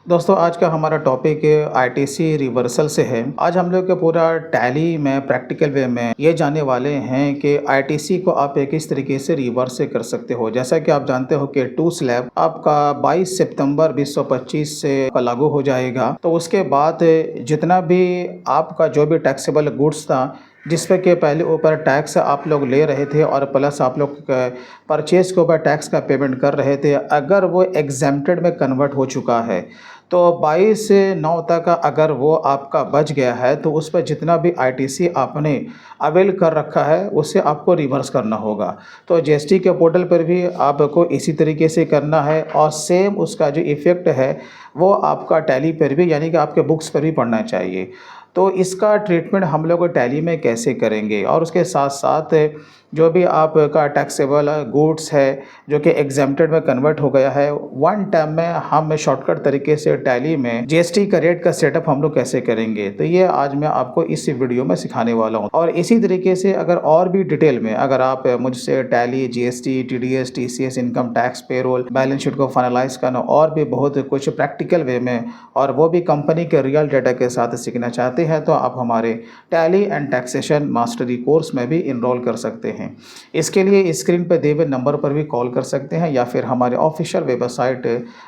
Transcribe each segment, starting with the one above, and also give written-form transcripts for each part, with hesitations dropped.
दोस्तों आज का हमारा टॉपिक आईटीसी रिवर्सल से है। आज हम लोग का पूरा टैली में प्रैक्टिकल वे में ये जानने वाले हैं कि आईटीसी को आप किस तरीके से रिवर्स से कर सकते हो। जैसा कि आप जानते हो कि टू स्लैब आपका 22 सितंबर 2025 से लागू हो जाएगा। तो उसके बाद जितना भी आपका जो भी टैक्सेबल गुड्स था जिस पे के पहले ऊपर टैक्स आप लोग ले रहे थे और प्लस आप लोग परचेज के ऊपर टैक्स का पेमेंट कर रहे थे, अगर वो एग्जेम्प्टेड में कन्वर्ट हो चुका है तो 22/9 तक अगर वो आपका बच गया है तो उस पर जितना भी आईटीसी आपने अवेल कर रखा है उसे आपको रिवर्स करना होगा। तो जीएसटी के पोर्टल पर भी आपको इसी तरीके से करना है और सेम उसका जो इफ़ेक्ट है वो आपका टैली पर भी यानी कि आपके बुक्स पर भी पड़ना चाहिए। तो इसका ट्रीटमेंट हम लोग टैली में कैसे करेंगे और उसके साथ साथ जो भी आपका टैक्सेबल गुड्स है जो कि एग्जेम्प्टेड में कन्वर्ट हो गया है, वन टाइम में हम शॉर्टकट तरीके से टैली में जीएसटी का रेट का सेटअप हम लोग कैसे करेंगे, तो ये आज मैं आपको इस वीडियो में सिखाने वाला हूँ। और इसी तरीके से अगर और भी डिटेल में अगर आप मुझसे tally, GST, TDS, TCS, income tax, payroll, balance sheet को फाइनलाइज करना और भी बहुत कुछ प्रैक्टिकल वे में और वो भी कंपनी के रियल डेटा के साथ सीखना चाहते हैं तो आप हमारे tally and taxation mastery course में भी इनरोल कर सकते हैं। इसके लिए स्क्रीन पर दिए हुए नंबर पर भी कॉल कर सकते हैं या फिर हमारे ऑफिशियल वेबसाइट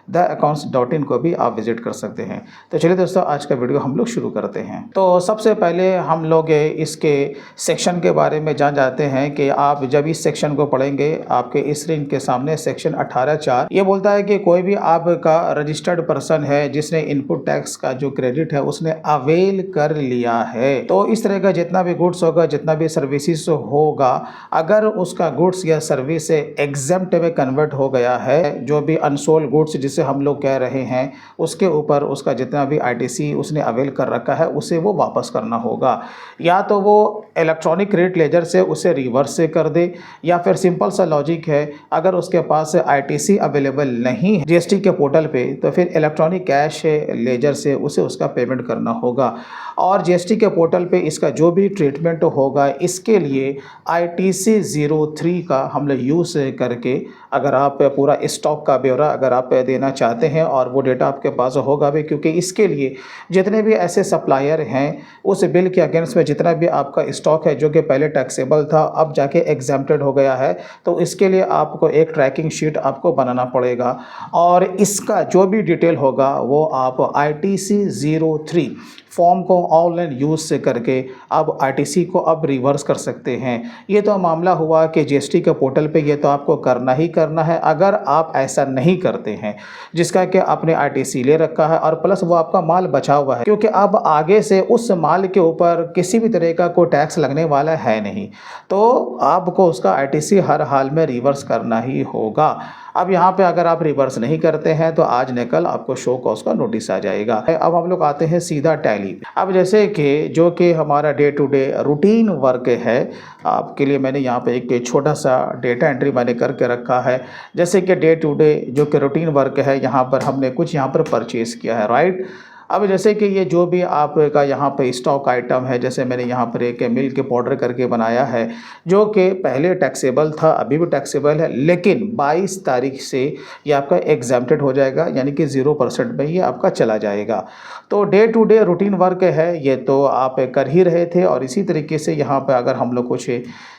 theaccounts.in को भी आप विजिट कर सकते हैं। तो चलिए दोस्तों आज का वीडियो हम लोग शुरू करते हैं। तो सबसे पहले हम लोग इसके सेक्शन के बारे में जान जाते हैं कि आप जब इस सेक्शन को पढ़ेंगे आपके स्क्रीन के सामने सेक्शन 18(4) ये बोलता है कि कोई भी आपका रजिस्टर्ड पर्सन है जिसने इनपुट टैक्स का जो क्रेडिट है उसने अवेल कर लिया है, तो इस तरह का जितना भी गुड्स होगा, जितना भी सर्विसेज होगा, अगर उसका गुड्स या सर्विस एग्जेम्प्ट में कन्वर्ट हो गया है, जो भी अनसोल्ड गुड्स जिसे हम लोग कह रहे हैं, उसके ऊपर उसका जितना भी आईटीसी उसने अवेल कर रखा है उसे वो वापस करना होगा। या तो वो इलेक्ट्रॉनिक क्रेडिट लेजर से उसे रिवर्स से कर दे या फिर सिंपल सा लॉजिक है, अगर उसके पास आईटीसी अवेलेबल नहीं है जीएसटी के पोर्टल पे तो फिर इलेक्ट्रॉनिक कैश लेजर से उसे उसका पेमेंट करना होगा। और जीएसटी के पोर्टल पे इसका जो भी ट्रीटमेंट होगा इसके लिए आईटीसी 03 का हम लोग यूज़ करके अगर आप पूरा स्टॉक का ब्यौरा अगर आप देना चाहते हैं और वो डेटा आपके पास होगा भी, क्योंकि इसके लिए जितने भी ऐसे सप्लायर हैं उस बिल के अगेंस्ट में जितना भी आपका स्टॉक है जो कि पहले टैक्सेबल था अब जाके एग्जेम्प्टेड हो गया है, तो इसके लिए आपको एक ट्रैकिंग शीट आपको बनाना पड़ेगा और इसका जो भी डिटेल होगा वो आप आईटीसी 03 फॉर्म को ऑनलाइन यूज़ से करके अब आईटीसी को अब रिवर्स कर सकते हैं। ये तो मामला हुआ कि जीएसटी के पोर्टल पे ये तो आपको करना ही करना है। अगर आप ऐसा नहीं करते हैं जिसका कि आपने आईटीसी ले रखा है और प्लस वो आपका माल बचा हुआ है, क्योंकि अब आगे से उस माल के ऊपर किसी भी तरह का कोई टैक्स लगने वाला है नहीं, तो आपको उसका आईटीसी हर हाल में रिवर्स करना ही होगा। अब यहाँ पे अगर आप रिवर्स नहीं करते हैं तो आज न कल आपको शो कॉज का नोटिस आ जाएगा। अब हम लोग आते हैं सीधा टैली। अब जैसे कि जो कि हमारा day to day routine work है, आपके लिए मैंने यहाँ पे एक छोटा सा डेटा एंट्री मैंने करके रखा है। जैसे कि डे टू डे जो कि रूटीन वर्क है, यहाँ पर हमने कुछ यहाँ पर परचेज़ किया है, राइट। अब जैसे कि ये जो भी आपका यहाँ पे स्टॉक आइटम है, जैसे मैंने यहाँ पर एक मिल्क पाउडर करके बनाया है जो कि पहले टैक्सेबल था, अभी भी टैक्सेबल है, लेकिन 22 तारीख से ये आपका एग्जेम्प्टेड हो जाएगा, यानी कि 0% में ये आपका चला जाएगा। तो day to day routine work है, ये तो आप कर ही रहे थे। और इसी तरीके से यहाँ पर अगर हम लोग कुछ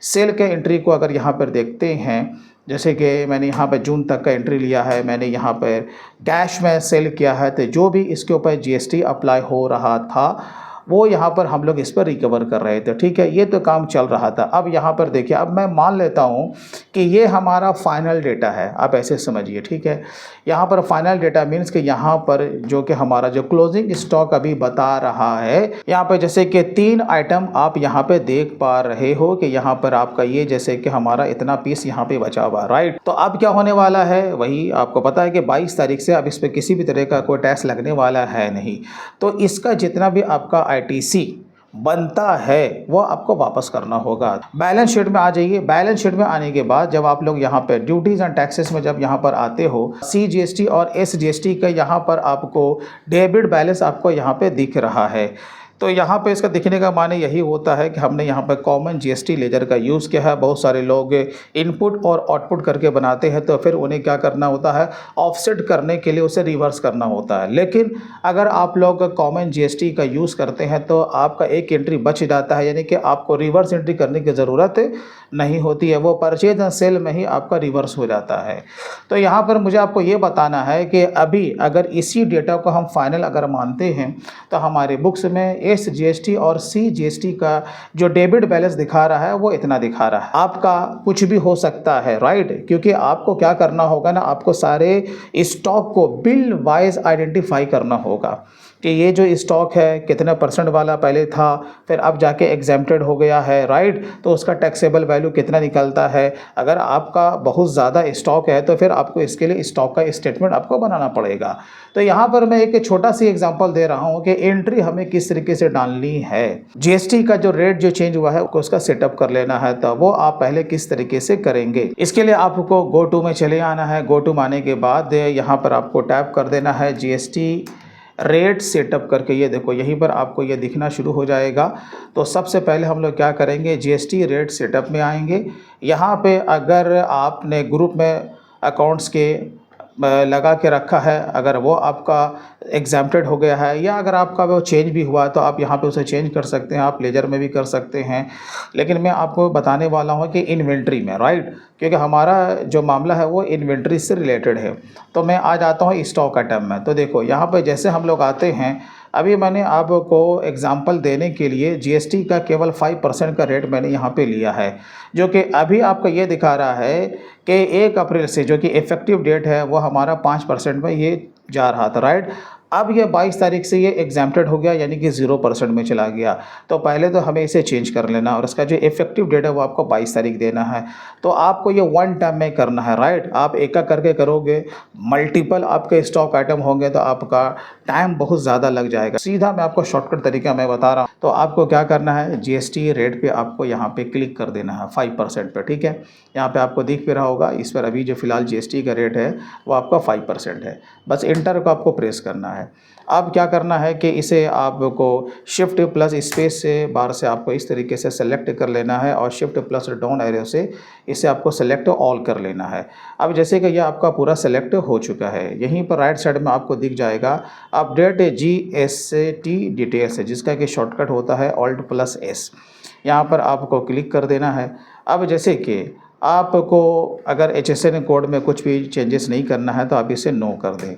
सेल के एंट्री को अगर यहाँ पर देखते हैं, जैसे कि मैंने यहाँ पर जून तक का एंट्री लिया है, मैंने यहाँ पर कैश में सेल किया है, तो जो भी इसके ऊपर जीएसटी अप्लाई हो रहा था वो यहाँ पर हम लोग इस पर रिकवर कर रहे थे, ठीक है। ये तो काम चल रहा था। अब यहाँ पर देखिए, अब मैं मान लेता हूँ कि ये हमारा फाइनल डेटा है, आप ऐसे समझिए, ठीक है। यहाँ पर फाइनल डेटा मीन्स कि यहाँ पर जो कि हमारा जो क्लोजिंग स्टॉक अभी बता रहा है, यहाँ पर जैसे कि 3 आइटम आप यहाँ पे देख पा रहे हो कि यहाँ पर आपका ये जैसे कि हमारा इतना पीस यहाँ पे बचा हुआ, राइट। तो अब क्या होने वाला है, वही आपको पता है कि 22 तारीख से अब इस पर किसी भी तरह का कोई टैक्स लगने वाला है नहीं। तो इसका जितना भी आपका आईटीसी बनता है वो आपको वापस करना होगा। बैलेंस शीट में आ जाइए। बैलेंस शीट में आने के बाद जब आप लोग यहाँ पर ड्यूटीज एंड टैक्सेस में जब यहाँ पर आते हो, सीजीएसटी और एसजीएसटी का यहाँ पर आपको डेबिट बैलेंस आपको यहाँ पे दिख रहा है। तो यहाँ पे इसका दिखने का माने यही होता है कि हमने यहाँ पर कॉमन जीएसटी लेजर का यूज़ किया है। बहुत सारे लोग इनपुट और आउटपुट करके बनाते हैं, तो फिर उन्हें क्या करना होता है, ऑफसेट करने के लिए उसे रिवर्स करना होता है। लेकिन अगर आप लोग कॉमन जीएसटी का यूज़ करते हैं तो आपका एक एंट्री बच जाता है, यानी कि आपको रिवर्स एंट्री करने की ज़रूरत नहीं होती है, वो परचेज एंड सेल में ही आपका रिवर्स हो जाता है। तो यहाँ पर मुझे आपको ये बताना है कि अभी अगर इसी डेटा को हम फाइनल अगर मानते हैं तो हमारे बुक्स में एस जीएसटी और सी जीएसटी का जो डेबिट बैलेंस दिखा रहा है वो इतना दिखा रहा है। आपका कुछ भी हो सकता है, राइट, क्योंकि आपको क्या करना होगा ना, आपको सारे स्टॉक को बिल वाइज आइडेंटिफाई करना होगा कि ये जो स्टॉक है कितने परसेंट वाला पहले था, फिर अब जाके एग्जेम्प्टेड हो गया है, राइट, तो उसका टैक्सेबल वैल्यू कितना निकलता है। अगर आपका बहुत ज़्यादा स्टॉक है तो फिर आपको इसके लिए स्टॉक का स्टेटमेंट आपको बनाना पड़ेगा। तो यहाँ पर मैं एक छोटा सी एग्जांपल दे रहा हूँ कि एंट्री हमें किस तरीके से डालनी है। जीएसटी का जो रेट जो चेंज हुआ है उसका सेटअप कर लेना है, तो वो आप पहले किस तरीके से करेंगे। इसके लिए आपको गो टू में चले आना है। गो टू में आने के बाद यहाँ पर आपको टैप कर देना है जीएसटी रेट सेटअप करके। ये देखो यहीं पर आपको ये दिखना शुरू हो जाएगा। तो सबसे पहले हम लोग क्या करेंगे, जीएसटी रेट सेटअप में आएंगे। यहाँ पे अगर आपने ग्रुप में अकाउंट्स के लगा के रखा है, अगर वो आपका एग्जाम्प्टेड हो गया है या अगर आपका वो चेंज भी हुआ तो आप यहाँ पे उसे चेंज कर सकते हैं, आप लेजर में भी कर सकते हैं। लेकिन मैं आपको बताने वाला हूँ कि इन्वेंट्री में, राइट, क्योंकि हमारा जो मामला है वो इन्वेंट्री से रिलेटेड है। तो मैं आ जाता हूँ स्टॉक आइटम में। तो देखो यहाँ पर जैसे हम लोग आते हैं, अभी मैंने आपको एग्जाम्पल देने के लिए जीएसटी का केवल 5% का रेट मैंने यहाँ पे लिया है, जो कि अभी आपको ये दिखा रहा है कि 1 अप्रैल से, जो कि इफ़ेक्टिव डेट है, वो हमारा 5% में ये जा रहा था, राइट। अब ये 22 तारीख से ये एग्जाम्प्टेड हो गया, यानी कि 0% में चला गया। तो पहले तो हमें इसे चेंज कर लेना और इसका जो इफेक्टिव डेट है वो आपको 22 तारीख देना है। तो आपको ये वन टाइम में करना है, राइट। आप एक एक करके करोगे, मल्टीपल आपके स्टॉक आइटम होंगे तो आपका टाइम बहुत ज़्यादा लग जाएगा। सीधा मैं आपको शॉर्टकट तरीका मैं बता रहा हूँ। तो आपको क्या करना है, जीएसटी रेट पे आपको यहाँ पे क्लिक कर देना है 5% पे, ठीक है। यहाँ पे आपको दिख भी रहा होगा, इस पर अभी जो फिलहाल जीएसटी का रेट है वो आपका 5% है। बस इंटर को आपको प्रेस करना है। अब क्या करना है कि इसे आपको शिफ्ट प्लस स्पेस से बाहर से आपको इस तरीके से सेलेक्ट कर लेना है और शिफ्ट प्लस डाउन एरो से इसे आपको सेलेक्ट ऑल कर लेना है। अब जैसे कि यह आपका पूरा सेलेक्ट हो चुका है, यहीं पर राइट साइड में आपको दिख जाएगा अपडेट जीएसटी डिटेल्स, जिसका कि शॉर्टकट होता है Alt+S। यहाँ पर आपको क्लिक कर देना है। अब जैसे कि आपको अगर HSN कोड में कुछ भी चेंजेस नहीं करना है तो आप इसे नो कर दें।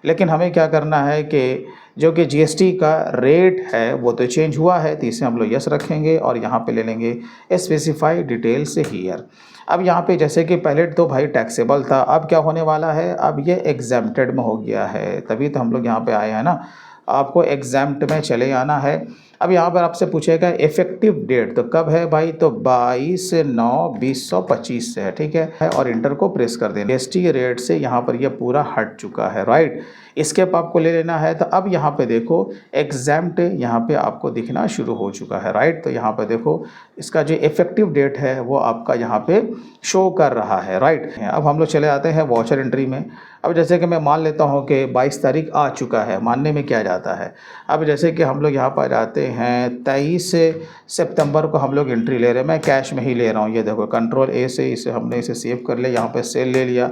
लेकिन हमें क्या करना है कि जो कि जीएसटी का रेट है वो तो चेंज हुआ है, तो इसे हम लोग यस रखेंगे और यहाँ पे ले लेंगे स्पेसिफाई डिटेल्स हियर। अब यहाँ पे जैसे कि पहले तो भाई टैक्सेबल था, अब क्या होने वाला है, अब ये एग्जाम्प्टेड में हो गया है, तभी तो हम लोग यहाँ पे आए हैं ना। आपको एग्जाम्प्ट में चले आना है। अब यहाँ पर आपसे पूछेगा इफेक्टिव डेट तो कब है भाई, तो 22/9/2025 से है, ठीक है। और इंटर को प्रेस कर देना। जीएसटी रेट से यहाँ पर यह पूरा हट चुका है, राइट। स्केप आपको ले लेना है। तो अब यहाँ पे देखो एग्जाम्प्ट यहाँ पे आपको दिखना शुरू हो चुका है, राइट। तो यहाँ पे देखो इसका जो इफेक्टिव डेट है वो आपका यहाँ पे शो कर रहा है, राइट। अब हम लोग चले आते हैं वॉचर एंट्री में। अब जैसे कि मैं मान लेता हूँ कि 22 तारीख आ चुका है, मानने में क्या जाता है। अब जैसे कि हम लोग यहाँ पर जाते हैं 23 सितंबर को हम लोग एंट्री ले रहे हैं, मैं कैश में ही ले रहा हूँ। ये देखो Ctrl+A से इसे हमने इसे सेव कर लिया, यहाँ पर सेल ले लिया।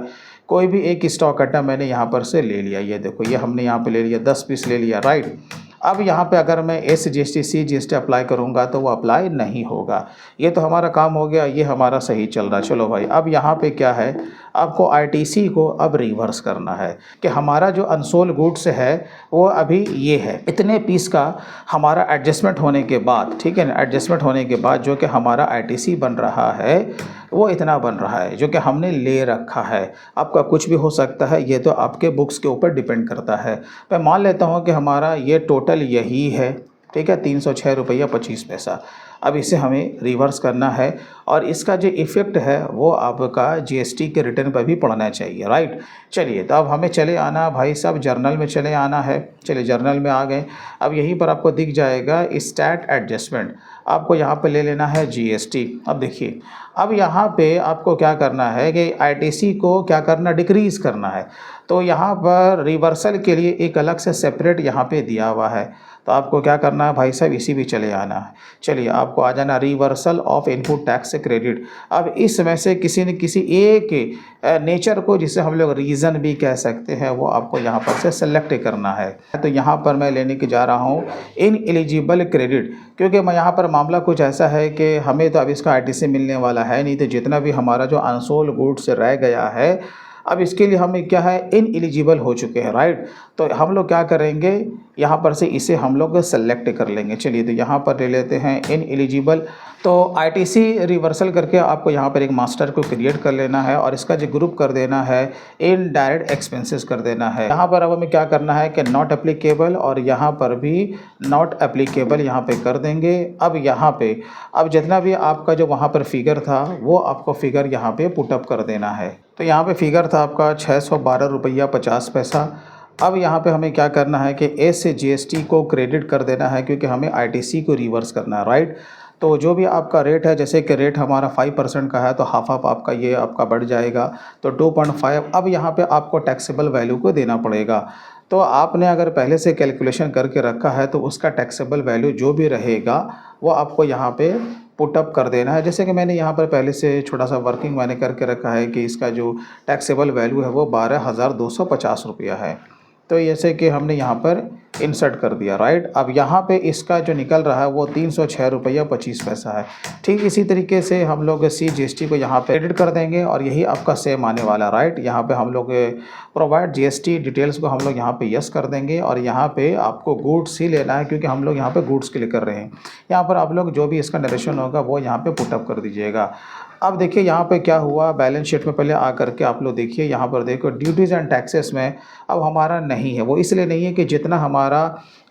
कोई भी एक स्टॉक आइटम मैंने यहाँ पर से ले लिया, ये देखो ये हमने यहाँ पे ले लिया, 10 पीस ले लिया, राइट। अब यहाँ पे अगर मैं SGST CGST अप्लाई करूँगा तो वो अप्लाई नहीं होगा। ये तो हमारा काम हो गया, ये हमारा सही चल रहा है। चलो भाई, अब यहाँ पे क्या है, आपको ITC को अब रिवर्स करना है कि हमारा जो अनसोल्ड गुड्स है वो अभी ये है, इतने पीस का हमारा एडजस्टमेंट होने के बाद, ठीक है ना, एडजस्टमेंट होने के बाद जो कि हमारा ITC बन रहा है वो इतना बन रहा है जो कि हमने ले रखा है। आपका कुछ भी हो सकता है, ये तो आपके बुक्स के ऊपर डिपेंड करता है। मैं मान लेता हूँ कि हमारा ये टोटल यही है, ठीक है, 306 रुपया 25 पैसा। अब इसे हमें रिवर्स करना है और इसका जो इफ़ेक्ट है वो आपका जीएसटी के रिटर्न पर भी पड़ना चाहिए, राइट। चलिए, तो अब हमें चले आना भाई साहब, जर्नल में चले आना है। चलिए, जर्नल में आ गए। अब यहीं पर आपको दिख जाएगा स्टैट एडजस्टमेंट, आपको यहाँ पे ले लेना है जीएसटी। अब देखिए, अब यहाँ पे आपको क्या करना है कि आईटीसी को क्या करना, डिक्रीज़ करना है। तो यहाँ पर रिवर्सल के लिए एक अलग से सेपरेट यहाँ पे दिया हुआ है। तो आपको क्या करना है भाई साहब, इसी भी चले आना है। चलिए, आपको आ जाना reversal of input tax credit. अब इसमें से किसी न किसी एक नेचर को, जिसे हम लोग रीज़न भी कह सकते हैं, वो आपको यहाँ पर से सेलेक्ट करना है। तो यहाँ पर मैं लेने के जा रहा हूँ इन एलिजिबल क्रेडिट, क्योंकि मैं यहाँ पर मामला कुछ ऐसा है कि हमें तो अब इसका आईटीसी मिलने वाला है नहीं, तो जितना भी हमारा जो अनसोल्ड गुड्स रह गया है, अब इसके लिए हमें क्या है, इन एलिजिबल हो चुके हैं, राइट। तो हम लोग क्या करेंगे, यहाँ पर से इसे हम लोग सेलेक्ट कर लेंगे। चलिए, तो यहाँ पर ले लेते हैं इन एलिजिबल। तो आईटीसी रिवर्सल करके आपको यहाँ पर एक मास्टर को क्रिएट कर लेना है और इसका जो ग्रुप कर देना है इन डायरेक्ट एक्सपेंसेस कर देना है। यहाँ पर अब हमें क्या करना है कि नॉट एप्लीकेबल, और यहाँ पर भी नॉट एप्लीकेबल यहाँ पे कर देंगे। अब यहाँ पे अब जितना भी आपका जो वहाँ पर फिगर था, वो आपको फिगर यहाँ पे पुटअप कर देना है। तो यहाँ पे फिगर था आपका 612 रुपया 50 पैसा। अब यहाँ पे हमें क्या करना है कि एस से जीएसटी को क्रेडिट कर देना है, क्योंकि हमें आईटीसी को रिवर्स करना है, राइट। तो जो भी आपका रेट है, जैसे कि रेट हमारा 5% का है, तो हाफ ऑफ आपका ये आपका बढ़ जाएगा, तो 2.5। अब यहाँ पे आपको टैक्सेबल वैल्यू को देना पड़ेगा। तो आपने अगर पहले से कैलकुलेशन करके रखा है, तो उसका टैक्सेबल वैल्यू जो भी रहेगा वो आपको यहाँ पे पुटअप कर देना है। जैसे कि मैंने यहाँ पर पहले से छोटा सा वर्किंग मैंने करके रखा है कि इसका जो टैक्सेबल वैल्यू है वो 12,250 रुपया है। तो जैसे कि हमने यहाँ पर इंसर्ट कर दिया, राइट। अब यहाँ पे इसका जो निकल रहा है वो 306 रुपया 25 पैसा है। ठीक इसी तरीके से हम लोग CGST को यहाँ पे एडिट कर देंगे और यही आपका सेम आने वाला, राइट। यहाँ पे हम लोग प्रोवाइड GST डिटेल्स को हम लोग यहाँ पे यस कर देंगे और यहाँ पे आपको गुड्स ही लेना है, क्योंकि हम लोग यहाँ पे गुड्स के लिए कर रहे हैं। यहाँ पर आप लोग जो भी इसका नरेशन होगा वो यहाँ पे पुटअप कर दीजिएगा। अब देखिए यहाँ पे क्या हुआ, बैलेंस शीट में पहले आ करके आप लोग देखिए, यहाँ पर देखो ड्यूटीज़ एंड टैक्सेस में अब हमारा नहीं है। वो इसलिए नहीं है कि जितना हमारा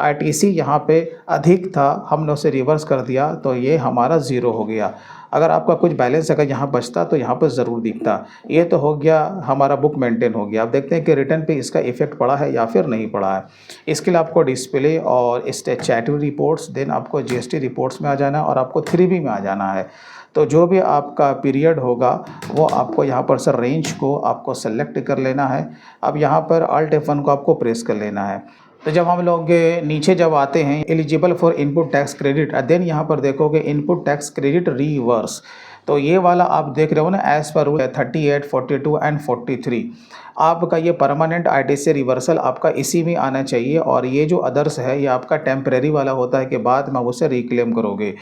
आईटीसी यहाँ पे अधिक था, हमने उसे रिवर्स कर दिया, तो ये हमारा ज़ीरो हो गया। अगर आपका कुछ बैलेंस अगर यहाँ बचता तो यहाँ पर ज़रूर दिखता। ये तो हो गया, हमारा बुक मेंटेन हो गया। अब देखते हैं कि रिटर्न पे इसका इफेक्ट पड़ा है या फिर नहीं पड़ा है। इसके लिए आपको डिस्प्ले और स्टैट्यूटरी रिपोर्ट्स, देन आपको जीएसटी रिपोर्ट्स में आ जाना और आपको 3B में आ जाना है। तो जो भी आपका पीरियड होगा वो आपको यहाँ पर सर रेंज को आपको सेलेक्ट कर लेना है। अब यहाँ पर Alt F1 को आपको प्रेस कर लेना है। तो जब हम लोग नीचे जब आते हैं eligible for input tax credit, then यहाँ पर देखोगे इनपुट टैक्स क्रेडिट रिवर्स। तो ये वाला आप देख रहे हो ना, एज़ पर रूल 38, 42 एंड 43, आपका ये परमानेंट आईटीसी रिवर्सल आपका इसी में आना चाहिए। और ये जो अदर्स है ये आपका टेम्परेरी वाला होता है कि बाद में उसे रिक्लेम करोगे।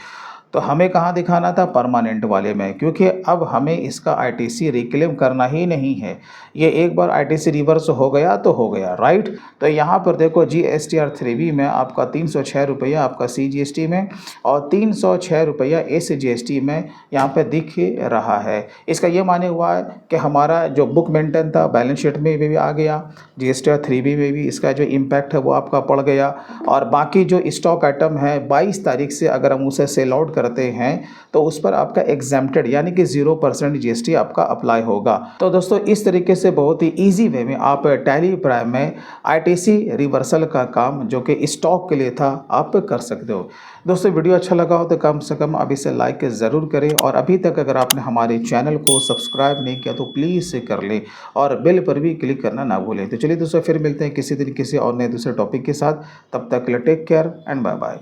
तो हमें कहाँ दिखाना था, परमानेंट वाले में, क्योंकि अब हमें इसका आईटीसी रिक्लेम करना ही नहीं है। ये एक बार आईटीसी रिवर्स हो गया तो हो गया, राइट। तो यहाँ पर देखो GSTR 3B में आपका 306 रुपया आपका CGST में और 306 रुपया SGST में यहाँ पे दिख रहा है। इसका ये माने हुआ है कि हमारा जो बुक मेंटेन था बैलेंस शीट में भी आ गया, GSTR 3B में भी इसका जो इम्पैक्ट है वो आपका पड़ गया। और बाकी जो स्टॉक आइटम है 22 तारीख से अगर हम उसे सेल आउट करते हैं तो उस पर आपका एग्जेम्प्टेड यानी कि 0% GST आपका अप्लाई होगा। तो दोस्तों इस तरीके से बहुत ही इजी वे में आप टैली प्राइम में आईटीसी रिवर्सल का काम जो कि स्टॉक के लिए था आप कर सकते हो। दोस्तों वीडियो अच्छा लगा हो तो कम से कम अभी से लाइक ज़रूर करें, और अभी तक अगर आपने हमारे चैनल को सब्सक्राइब नहीं किया तो प्लीज़ से कर लें और बेल पर भी क्लिक करना ना भूलें। तो चलिए दोस्तों फिर मिलते हैं किसी दिन किसी और नए दूसरे टॉपिक के साथ। तब तक take care and bye bye.